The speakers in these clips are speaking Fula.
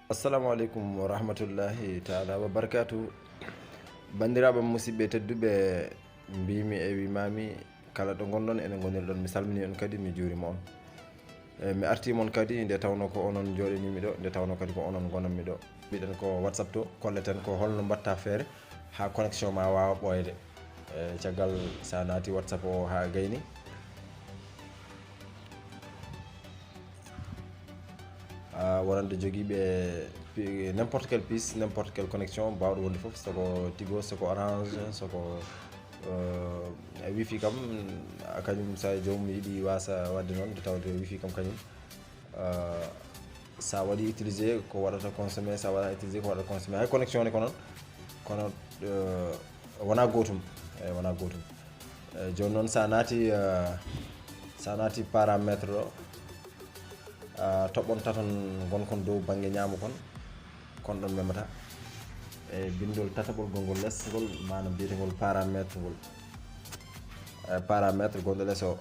assalamu aleykum wa rahmatullahi taala wa barakatu. Bandiraɓe musidɓe tedduɓe, mbimi e wimami kala ɗo gonɗon ene goniri ɗon, mi salmini on kadi mi juurima on. Mi artimon kadi nde tawno ko onon joɗanimi ɗo, nde tawno kadi ko onon gonanmi ɗo. Mbiɗen ko WhatsApp to kolleten ko holno mbatta feere ha connexion ma wawa ɓooyde. Caggal sa naati WhatsApp o ha gayni, wonande joguiɓe n'importe quelle piste, n'importe quelle connexion bawɗo wonde foof, soko Tigo, soko Orange, soko wifi kam kañum sa joomum yiiɗi wasa wadde noon nde tawde wifi kam kañum sa waɗi utiliser ko waɗata consommé, sa waɗa utiliser ko waɗata consommé. Hay connexion ne ko noon, kono wona gotum, eyi wona gotum. Joni noon sa naati paramètre ɗo, toɓɓon taton gonkon dow banggue ñaamo kon ɗon memata e bindol tataɓol gongol less ngol, manam mbiyetengol paramètre ngol. Paramètre gonɗo less o,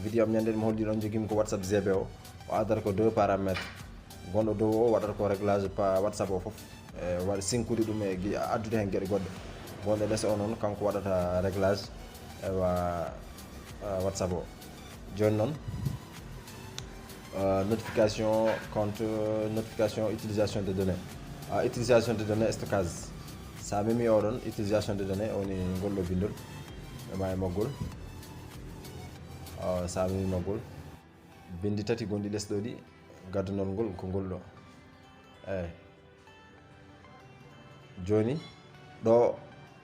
vidéo am ñande mi holli ɗon joguimi ko WhatsApp GB o addata ko 2 paramètre. gonɗo dow o waɗata ko réglage WhatsApp o foof, waɗa synkude ɗum e addude hen gueɗe goɗɗe. gonɗo less o noon kanko waɗata réglage ewa WhatsApp o. joni noon notification compte, notification utilisation de données, utilisation de données, stockage. sa memi oɗon utilisation de données woni golɗo bindol ema e maggol. Sa memi maggol bindi tati gonɗi less ɗo ɗi, gaddunol ngol ko ngolɗo. Eyi joni ɗo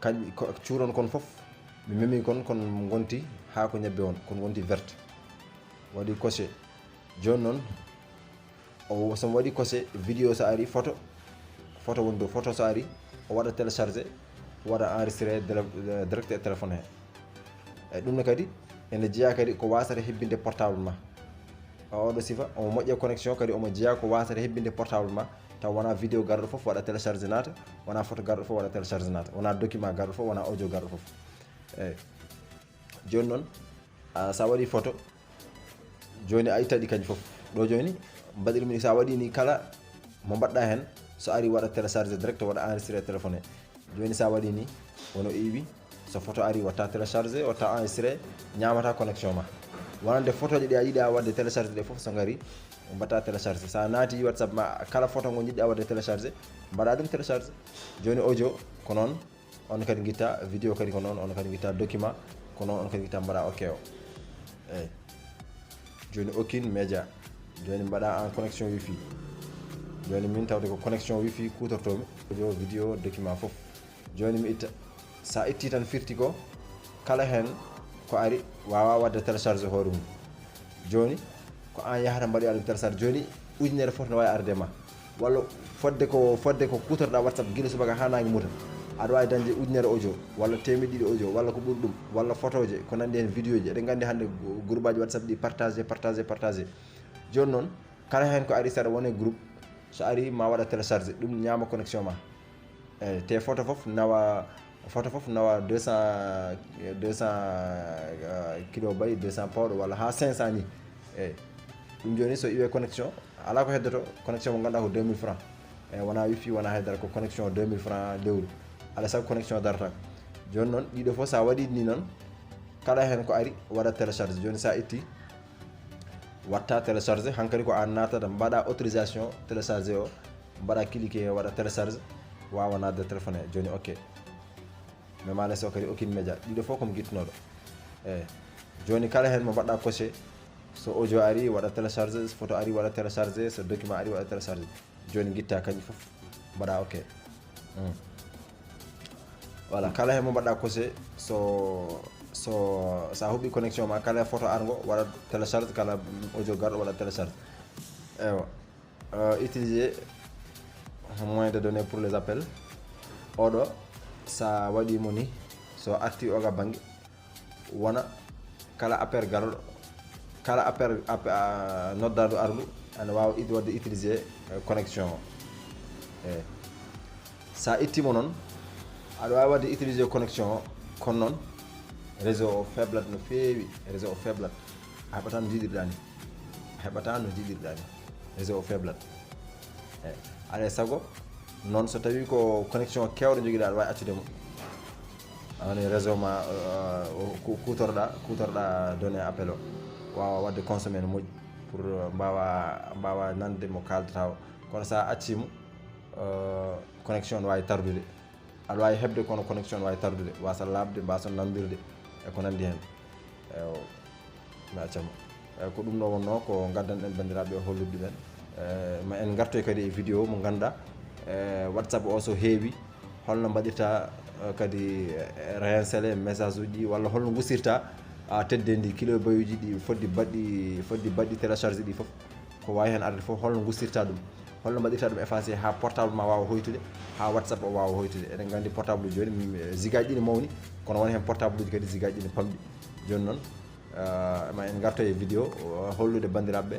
kañƴi cuuron kon foof mi memi kon gonti ha ko ñebbe on, kon gonti verte, waɗi coché. joni noon o somo waɗi coché, vidéo so ari, photo woni dow, photo so ari o waɗa téléchargé, waɗa enregistré direct e téléphone he. Eyi ɗum ne kadi ene jeeya kadi ko wasata hebbinde portable ma. Oɗo sifa omo moƴƴe connexion, kadi omo jeeya ko wasata hebbinde portable ma, taw wona vidéo garɗo foof waɗa téléchargé naata, wona photo garɗo foof waɗa téléchargé naata, wona document garɗo foof, wona audio garɗo foof. Eyi joni noon sa waɗi photo, joni a ittaɗi kañƴi foof ɗo. joni mbaɗirmi ni, sa waɗi ni kala mo mbaɗɗa hen so ari waɗa téléchargé direct, waɗa enregistré téléphone he. joni sa waɗi ni wono iwi, so photo ari watta téléchargé, watta enregistré, ñamata connexion ma. wonande photo ɗi a yiiɗi a wadde téléchargé ɗe foof so gari mbatta téléchargé. sa naati WhatsApp ma, kala photo mo jiɗɗa wadde téléchargé mbaɗa ɗum téléchargé. joni audio ko noon, on kadi guitta vidéo kadi ko noon, on kadi guitta document ko noon, on kadi guitta mbaɗa ok o. Eyi joni aucune média, joni mbaɗa en connexion wifi. joni min tawde ko connexion wifi kutortomi, audio vidéo document foof. joni mi itta, sa itti tan firti ko kala hen ko ari wawa wadde téléchargé hoore mum. joni ko an yahata mbaɗoya ɗum téléchargé. joni ujunere foof ne wawi arde ma, walla fodde ko kutorɗa WhatsApp guila subaka ha nangue muta, aɗa wawi dañde ujunere audio, walla 1000 audio, walla ko ɓuuri ɗum, walla photo je ko nandi hen, vidéo ji. eɗen gandi hande groupe aji WhatsApp ɗi partagé. joni noon kala hen ko ari saɗa wone groupe, so ari ma waɗa téléchargé ɗum, ñama connexion ma. Eyi te photo foof nawa 200 kilo bayi, 200 pawɗo, walla ha 500 ni. Eyi ɗum joni so iwe connexion ala ko heddoto, connexion mo ganduɗa ko 2000 francs. eyi wona wifi, wona haydara, ko connexion 2000 francs lewru, alay saago connexion darata. joni noon ɗiɗo foof sa waɗi ni noon, kala hen ko ari waɗa téléchargé. joni sa itti watta téléchargé, hankkadi ko an natata mbaɗa autorisation téléchargé o, mbaɗa cliqué waɗa téléchargé, wawa nadde téléphone he. joni ok, mais ma less o kadi aucune média. ɗiɗo fof komi guittunoɗo. eyi joni kala hen mo mbaɗɗa coché, so audio ari waɗa téléchargé, so photo ari waɗa téléchargé, so document ari waɗa téléchargé. joni guitta kañƴi foof mbaɗa ok. voilà, kala hen mo mbaɗɗa coché, sa huuɓi connexion ma, kala photo argo waɗa télécharge, kala audio garɗo waɗa télécharge. ewa utiliser moyen de données pour les appels. oɗo sa waɗimo ni, so arti oga banggue, wona kala appel garɗo, kala appel noddaɗo ardu ana wawa wadde utiliser connexion o. eyi sa ittimo noon aɗa wawi wadde utiliser connexion o, kono noon réseau o faible no feewi. réseau o faible, a heɓata no jiɗirɗa ni, réseau o faible. alay sago noon so tawi ko connexion kewɗo joguiɗa aɗa wawi accude mo woni réseau ma kutorɗa donné appel o wawa wadde consommé no moƴƴi pour mbawa nande mo kaldata o kono sa accimo connexion ne wawi tardude aɗa wawi hebde kono connexion ne wawi tardude wasa labde mbason nandirde e ko nandi hen mi accamo ko ɗum ɗo wonno ko gaddanɗen bandiraɓe hollude ɗumen ma en gartoy kadi e vidéo mo ganduɗa whatsapp o so heewi holno mbaɗirta kadi réinsélé message uji walla holno gusirta teddendi kilo bayuji ɗi fodde baɗɗi télécharge ɗi foof ko wawi hen arde foof holno gusirta ɗum holno mbaɗirta ɗum effacé ha portable ma wawa hoytude ha whatsapp o wawa hoytude eɗen gandi portable uji joni zigaji ɗi mawni kono woni hen portable uji kadi zigaji ɗi pamɗi joni noon ma en garto e vidéo hollude bandiraɓeɓe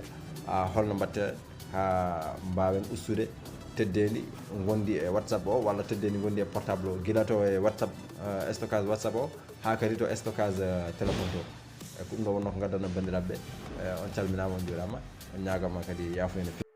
holno mbatte ha mbawen ustude teddendi gondi e whatsapp o walla teddendi gondi e portable o guila to e whatsapp stockage whatsapp o ha kadi to stockage téléphone to ko ɗum ɗo wonno ko gaddanno bandiraɓeɓe on calminama on juurama on ñagama kadi yafuya no fewi